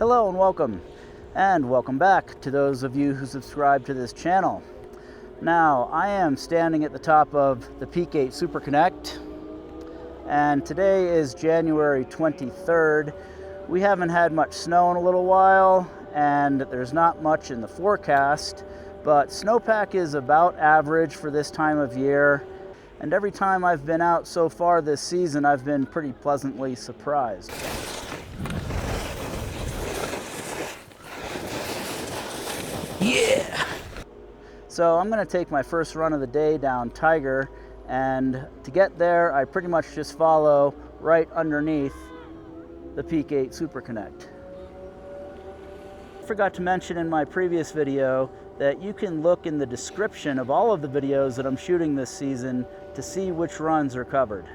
Hello and welcome back to those of you who subscribe to this channel. Now, I am standing at the top of the Pk8 SupperConnect, and today is January 23rd. We haven't had much snow in a little while, and there's not much in the forecast, but snowpack is about average for this time of year, and every time I've been out so far this season, I've been pretty pleasantly surprised. Yeah! So I'm going to take my first run of the day down Tiger, and to get there I pretty much just follow right underneath the Pk8 SupperConnect. I forgot to mention in my previous video that you can look in the description of all of the videos that I'm shooting this season to see which runs are covered.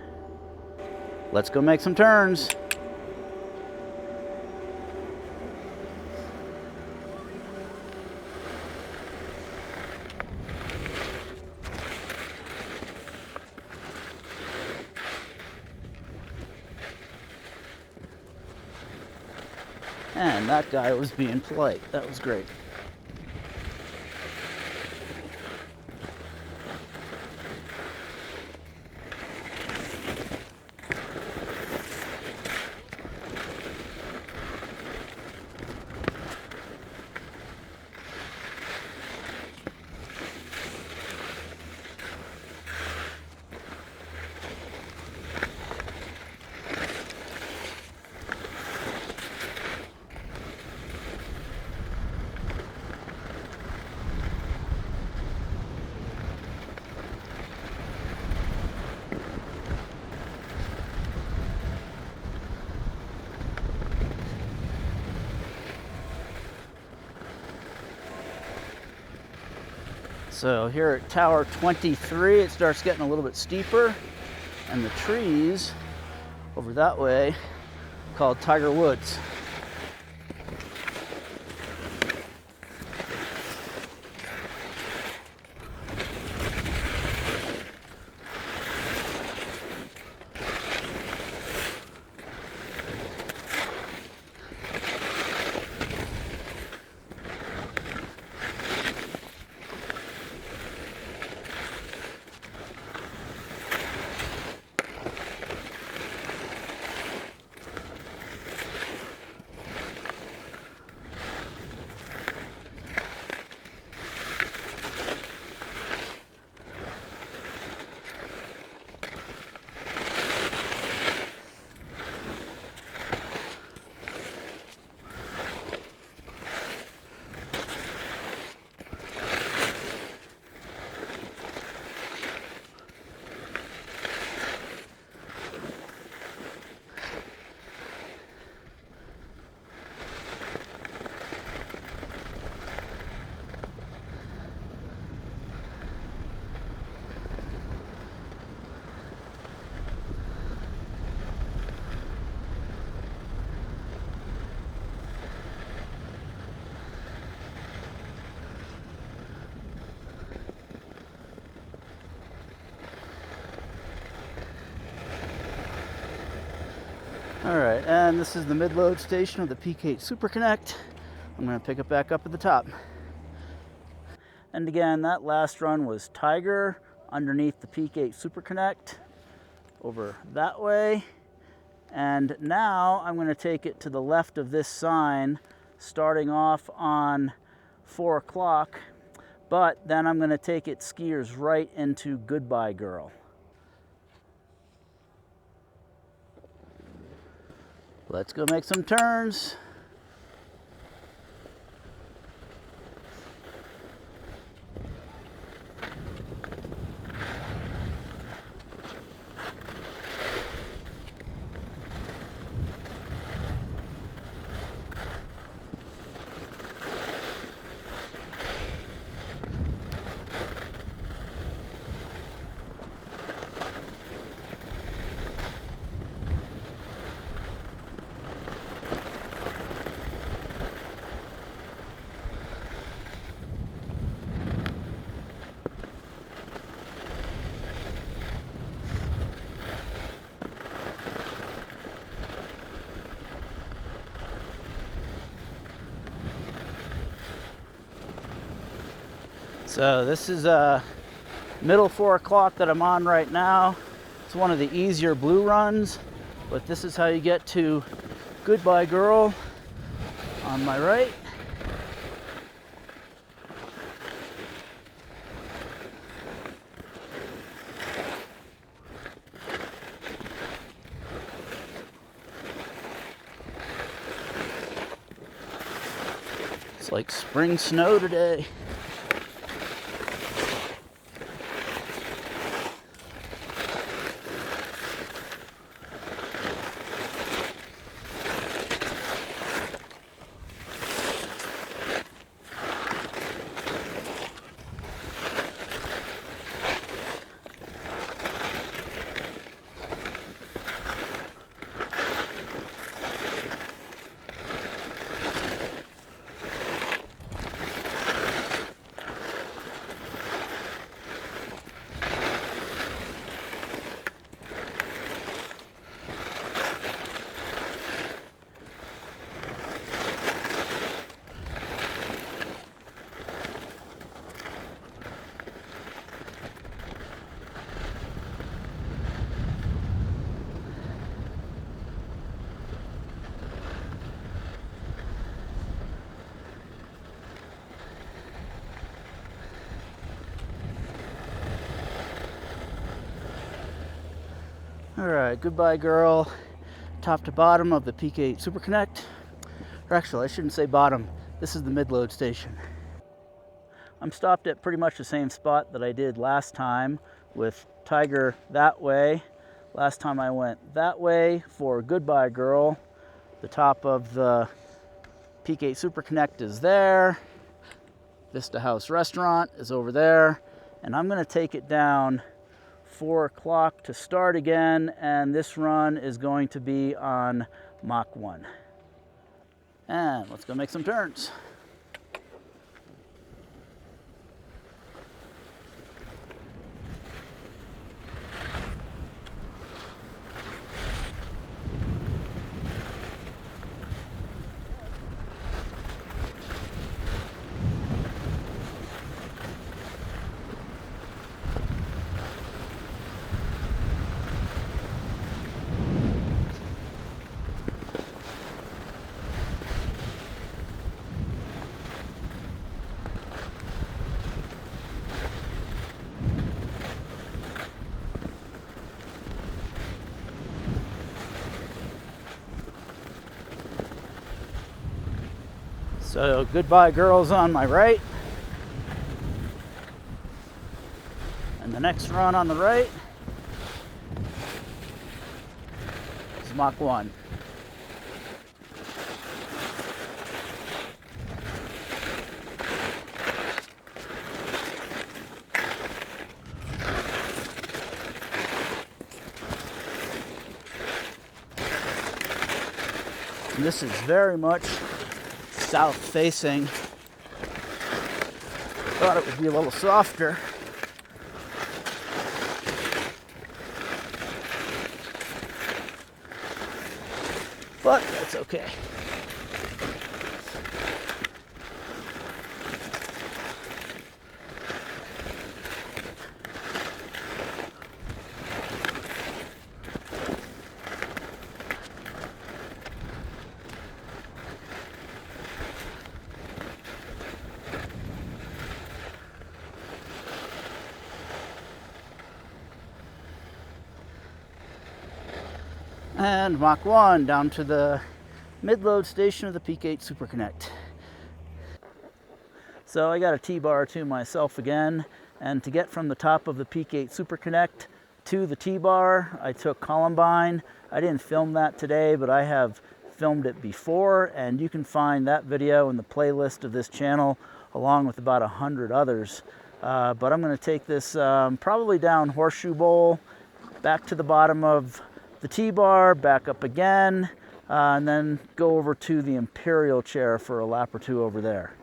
Let's go make some turns. And that guy was being polite. That was great. So here at Tower 23, it starts getting a little bit steeper, and the trees over that way, called Tiger Woods. Alright, and this is the mid-load station of the Pk8 SupperConnect. I'm going to pick it back up at the top. And again, that last run was Tiger underneath the Pk8 SupperConnect over that way. And now I'm going to take it to the left of this sign, starting off on 4 o'clock, but then I'm going to take it skiers right into Goodbye Girl. Let's go make some turns. So this is middle 4 o'clock that I'm on right now. It's one of the easier blue runs, but this is how you get to Goodbye Girl on my right. It's like spring snow today. Alright, Goodbye Girl, top to bottom of the Pk8 SupperConnect. Or actually, I shouldn't say bottom. This is the mid-load station. I'm stopped at pretty much the same spot that I did last time, with Tiger that way. Last time I went that way for Goodbye Girl. The top of the Pk8 SupperConnect is there. Vista Haus restaurant is over there. And I'm going to take it down 4 o'clock to start again, and this run is going to be on Mach I. And let's go make some turns. So Goodbye Girl's on my right. And the next run on the right is Mach I. And this is very much south facing. Thought it would be a little softer. But that's okay. And Mach I down to the mid-load station of the Pk8 SupperConnect. So I got a T-bar to myself again, and to get from the top of the Pk8 SupperConnect to the T-bar, I took Columbine. I didn't film that today, but I have filmed it before, and you can find that video in the playlist of this channel, along with about 100 others. But I'm going to take this probably down Horseshoe Bowl, back to the bottom of the T-bar, back up again, and then go over to the Imperial chair for a lap or two over there.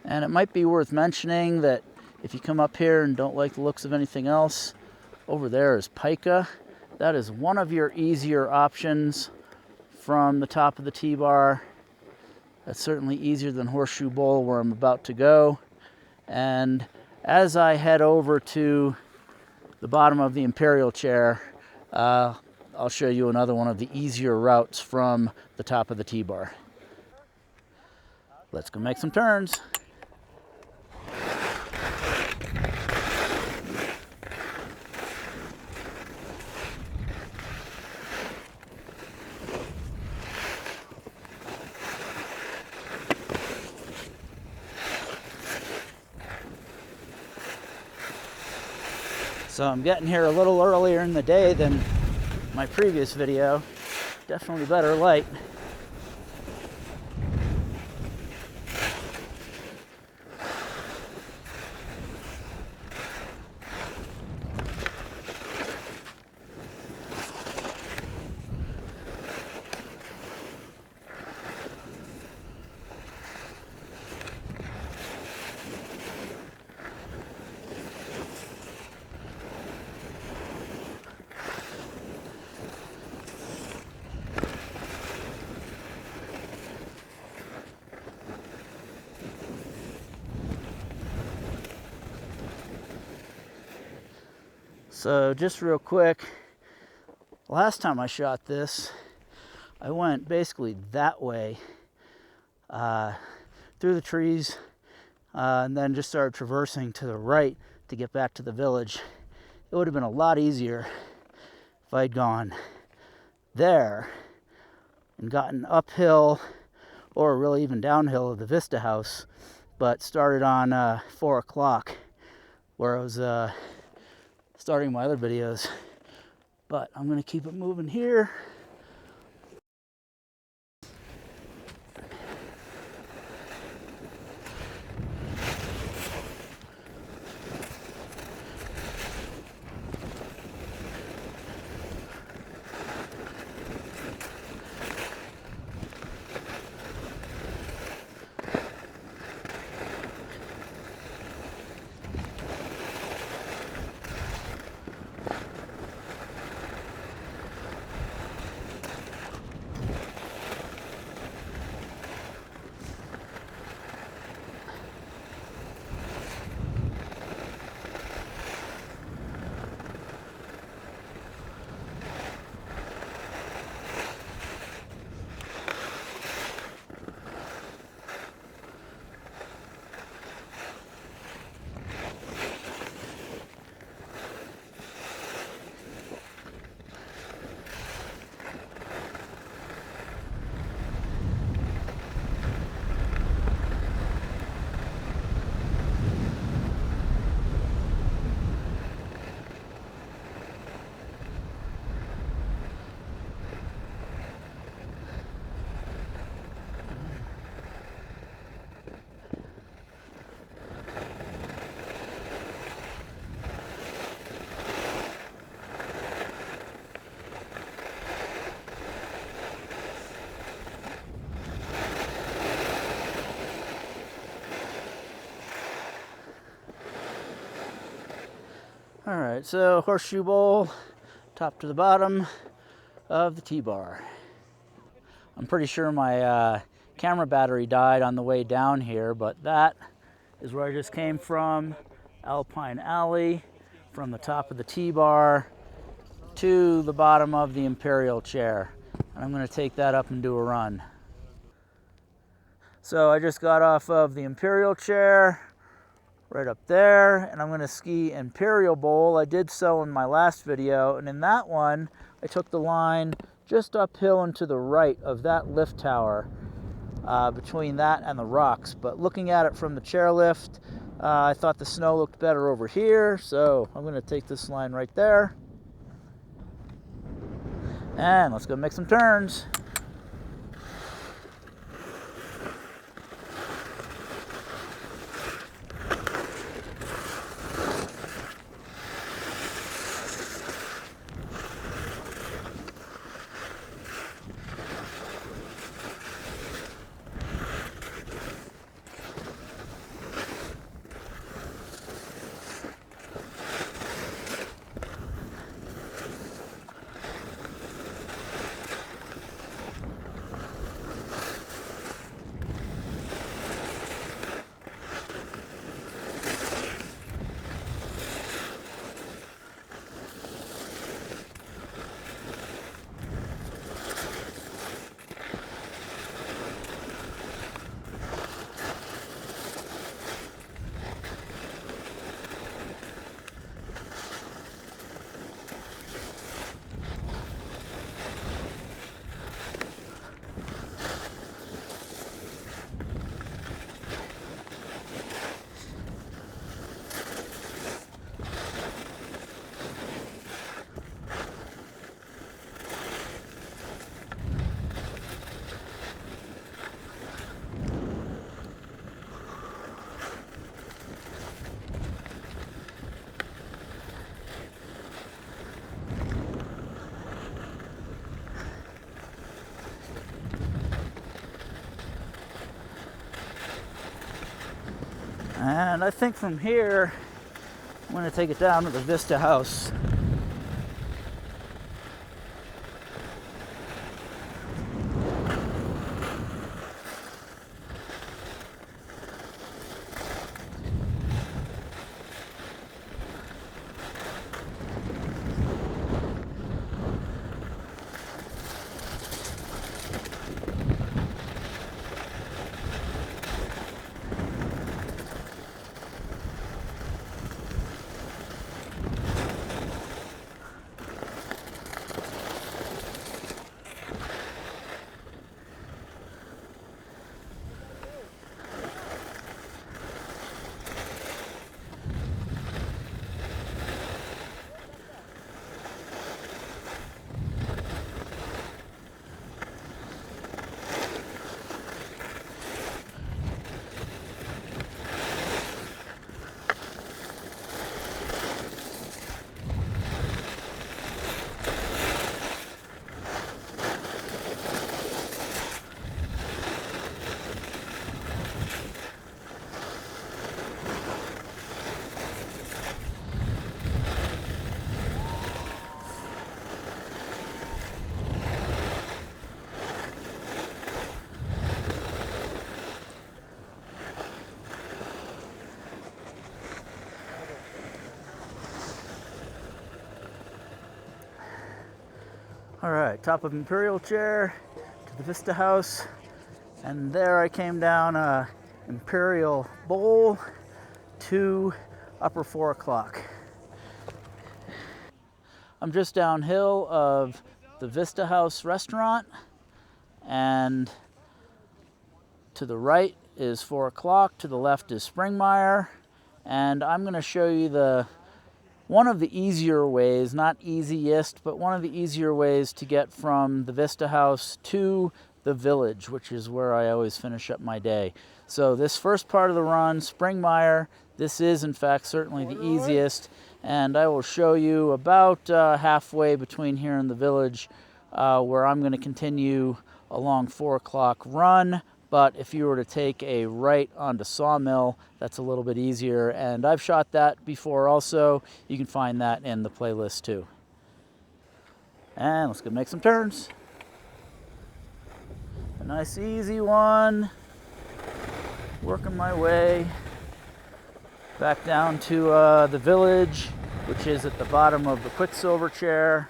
And it might be worth mentioning that if you come up here and don't like the looks of anything else, over there is pica. That is one of your easier options from the top of the T-bar. That's certainly easier than Horseshoe Bowl, where I'm about to go. And as I head over to the bottom of the Imperial chair, I'll show you another one of the easier routes from the top of the T-bar. Let's go make some turns. So I'm getting here a little earlier in the day than my previous video. Definitely better light. So just real quick, last time I shot this, I went basically that way through the trees and then just started traversing to the right to get back to the village. It would have been a lot easier if I'd gone there and gotten uphill or really even downhill of the Vista house, but started on 4 o'clock where I was starting my other videos. But I'm going to keep it moving here. All right, so horseshoe bowl, top to the bottom of the T-bar. I'm pretty sure my camera battery died on the way down here, but that is where I just came from, Alpine Alley, from the top of the T-bar to the bottom of the Imperial chair. And I'm going to take that up and do a run. So I just got off of the Imperial chair, right up there, and I'm going to ski Imperial Bowl. I did so in my last video, and in that one I took the line just uphill and to the right of that lift tower, between that and the rocks. But looking at it from the chairlift, I thought the snow looked better over here, so I'm going to take this line right there, and let's go make some turns. And I think from here, I'm going to take it down to the Vista house. All right, top of Imperial chair to the Vista house, and there I came down Imperial bowl to upper 4 o'clock. I'm just downhill of the Vista House restaurant, and to the right is 4 o'clock, to the left is Springmeier, and I'm going to show you one of the easier ways, not easiest, but one of the easier ways to get from the Vista House to the village, which is where I always finish up my day. So this first part of the run, Springmeier, this is in fact certainly the easiest, and I will show you about halfway between here and the village where I'm going to continue along 4 o'clock run. But if you were to take a right onto Sawmill, that's a little bit easier. And I've shot that before also. You can find that in the playlist too. And let's go make some turns. A nice easy one. Working my way back down to the village, which is at the bottom of the Quicksilver chair.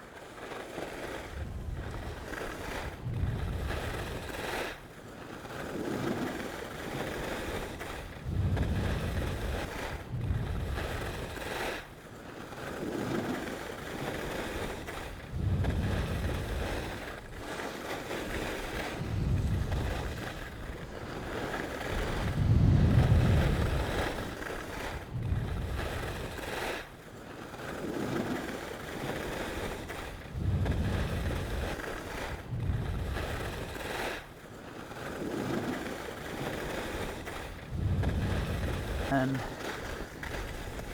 And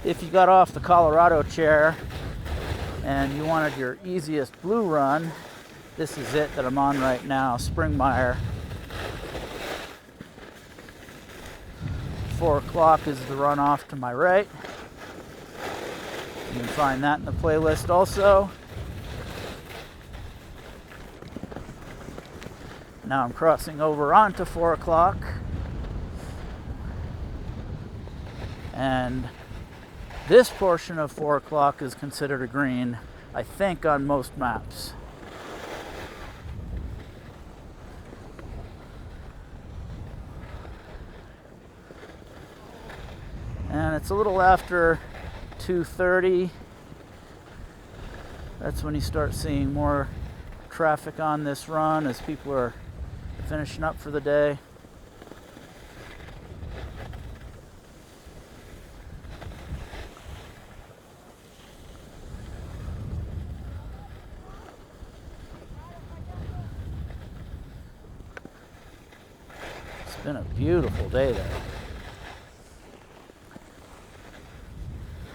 if you got off the Colorado chair and you wanted your easiest blue run, this is it that I'm on right now, Springmeier. 4 o'clock is the run off to my right. You can find that in the playlist also. Now I'm crossing over onto 4 o'clock. And this portion of 4 o'clock is considered a green, I think, on most maps. And it's a little after 2:30. That's when you start seeing more traffic on this run as people are finishing up for the day. It's been a beautiful day there.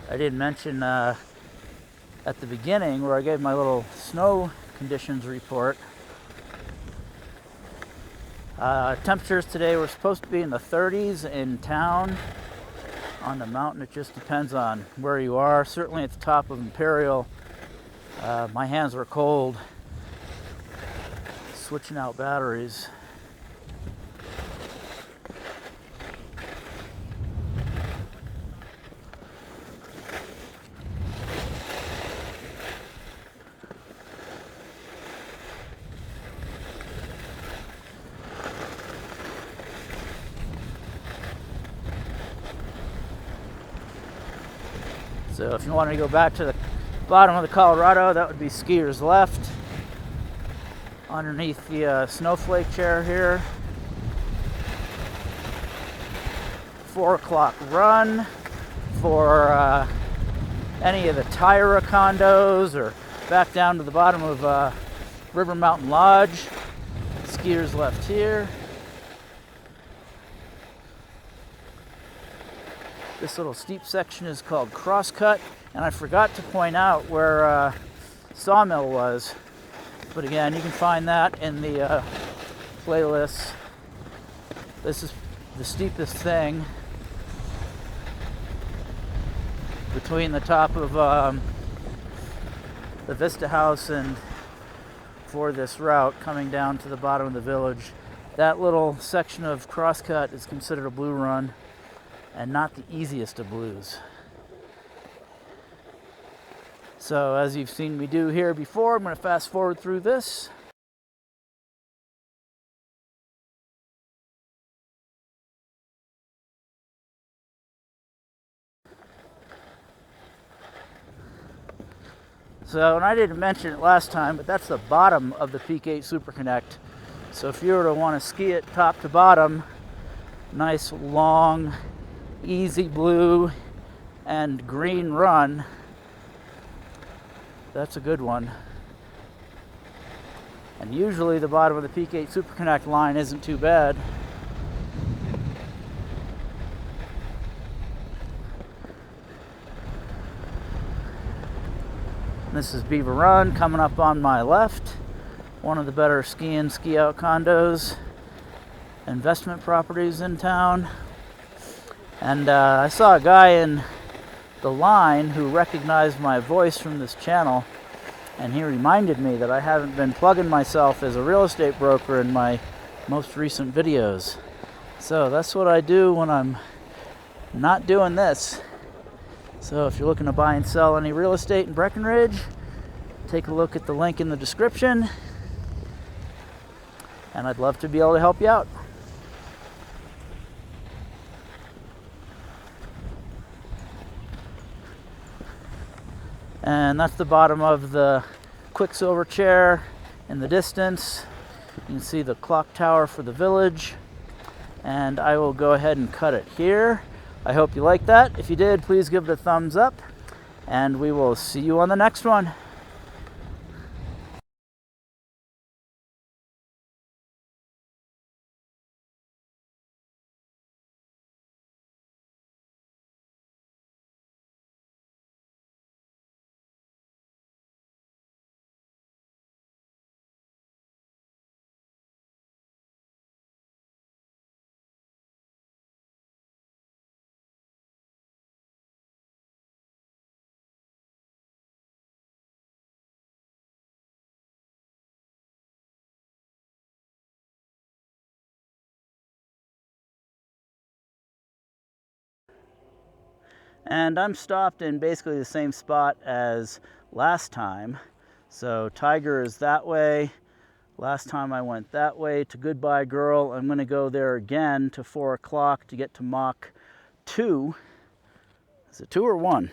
I didn't mention at the beginning where I gave my little snow conditions report. Temperatures today were supposed to be in the 30s in town, On the mountain, it just depends on where you are. Certainly at the top of Imperial, my hands were cold switching out batteries. So if you wanted to go back to the bottom of the Colorado, that would be skiers left. Underneath the snowflake chair here. 4 o'clock run for any of the Tyra condos, or back down to the bottom of River Mountain Lodge. Skiers left here. This little steep section is called Crosscut, and I forgot to point out where Sawmill was. But again, you can find that in the playlist. This is the steepest thing between the top of the Vista House and for this route coming down to the bottom of the village. That little section of Crosscut is considered a blue run, and not the easiest of blues. So as you've seen me do here before, I'm going to fast forward through this. So, and I didn't mention it last time, but that's the bottom of the Pk8 SupperConnect. So if you were to want to ski it top to bottom, nice long easy blue and green run, that's a good one. And usually the bottom of the Pk8 SupperConnect line isn't too bad. This is Beaver Run coming up on my left. One of the better ski in, ski out condos, investment properties in town. And I saw a guy in the line who recognized my voice from this channel, and he reminded me that I haven't been plugging myself as a real estate broker in my most recent videos. So that's what I do when I'm not doing this. So if you're looking to buy and sell any real estate in Breckenridge, take a look at the link in the description, and I'd love to be able to help you out. And that's the bottom of the Quicksilver chair in the distance. You can see the clock tower for the village. And I will go ahead and cut it here. I hope you liked that. If you did, please give it a thumbs up. And we will see you on the next one. And I'm stopped in basically the same spot as last time. So Tiger is that way. Last time I went that way to Goodbye Girl. I'm going to go there again to 4 o'clock to get to Mach 2. Is it 2 or 1?